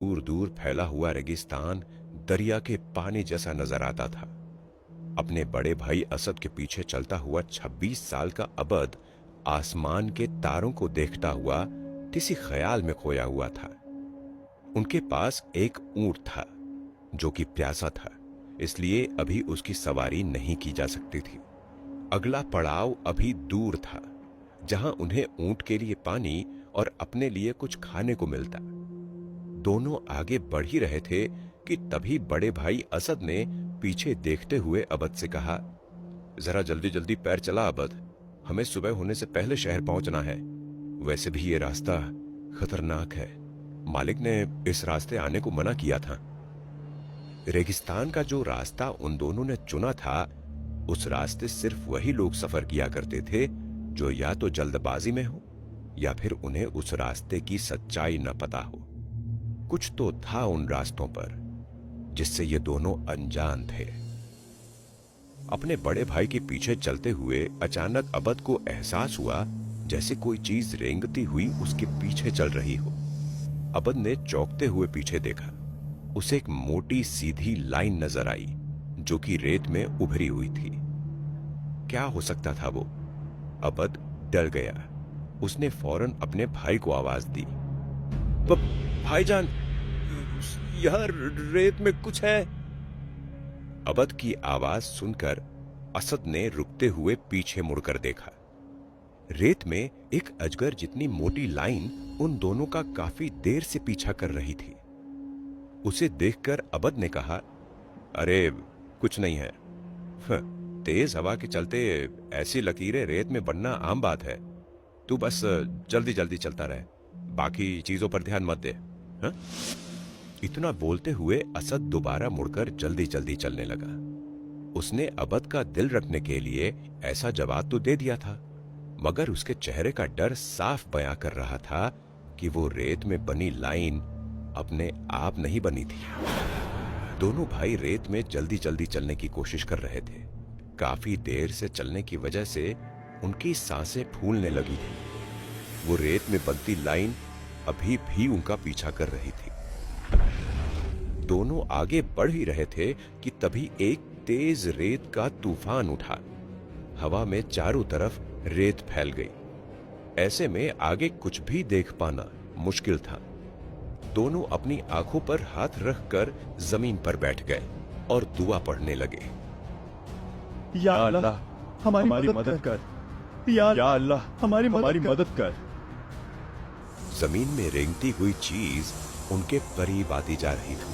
दूर दूर फैला हुआ रेगिस्तान दरिया के पानी जैसा नजर आता था। अपने बड़े भाई असद के पीछे चलता हुआ 26 साल का अबद आसमान के तारों को देखता हुआ किसी ख्याल में खोया हुआ था। उनके पास एक ऊंट था जो कि प्यासा था, इसलिए अभी उसकी सवारी नहीं की जा सकती थी। अगला पड़ाव अभी दूर था, जहां उन्हें ऊंट के लिए पानी और अपने लिए कुछ खाने को मिलता। दोनों आगे बढ़ ही रहे थे कि तभी बड़े भाई असद ने पीछे देखते हुए अबद से कहा, जरा जल्दी जल्दी पैर चला अबद, हमें सुबह होने से पहले शहर पहुंचना है। वैसे भी ये रास्ता खतरनाक है, मालिक ने इस रास्ते आने को मना किया था। रेगिस्तान का जो रास्ता उन दोनों ने चुना था, उस रास्ते सिर्फ वही लोग सफर किया करते थे जो या तो जल्दबाजी में हो या फिर उन्हें उस रास्ते की सच्चाई न पता हो। कुछ तो था उन रास्तों पर जिससे ये दोनों अनजान थे। अपने बड़े भाई के पीछे चलते हुए अचानक अबद को एहसास हुआ जैसे कोई चीज रेंगती हुई उसके पीछे चल रही हो। अबद ने चौंकते हुए पीछे देखा। उसे एक मोटी सीधी लाइन नजर आई जो कि रेत में उभरी हुई थी। क्या हो सकता था वो? अबद डर गया। उसने फौरन अपने भाई को आवाज दी, भाईजान, यह रेत में कुछ है। अबद की आवाज सुनकर असद ने रुकते हुए पीछे मुड़कर देखा। रेत में एक अजगर जितनी मोटी लाइन उन दोनों का काफी देर से पीछा कर रही थी। उसे देखकर अबद ने कहा, अरे कुछ नहीं है। तेज हवा के चलते ऐसी लकीरें रेत में बनना आम बात है। तू बस जल्दी जल्दी चलता रहे, बाकी चीजों पर ध्यान मत दे। हा? इतना बोलते हुए असद दोबारा मुड़कर जल्दी जल्दी चलने लगा। उसने अबद का दिल रखने के लिए ऐसा जवाब तो दे दिया था, मगर उसके चेहरे का डर साफ बयां कर रहा था कि वो रेत में बनी लाइन अपने आप नहीं बनी थी। दोनों भाई रेत में जल्दी जल्दी चलने की कोशिश कर रहे थे। काफी देर से चलने की वजह से उनकी सांसें फूलने लगी थी। वो रेत में बनती लाइन अभी भी उनका पीछा कर रही थी। दोनों आगे बढ़ ही रहे थे कि तभी एक तेज रेत का तूफान उठा। हवा में चारों तरफ रेत फैल गई। ऐसे में आगे कुछ भी देख पाना मुश्किल था। दोनों अपनी आंखों पर हाथ रखकर जमीन पर बैठ गए और दुआ पढ़ने लगे। या अल्लाह, हमारी मदद कर। या अल्लाह, हमारी मदद कर। जमीन में रेंगती हुई चीज उनके करीब आती जा रही थी।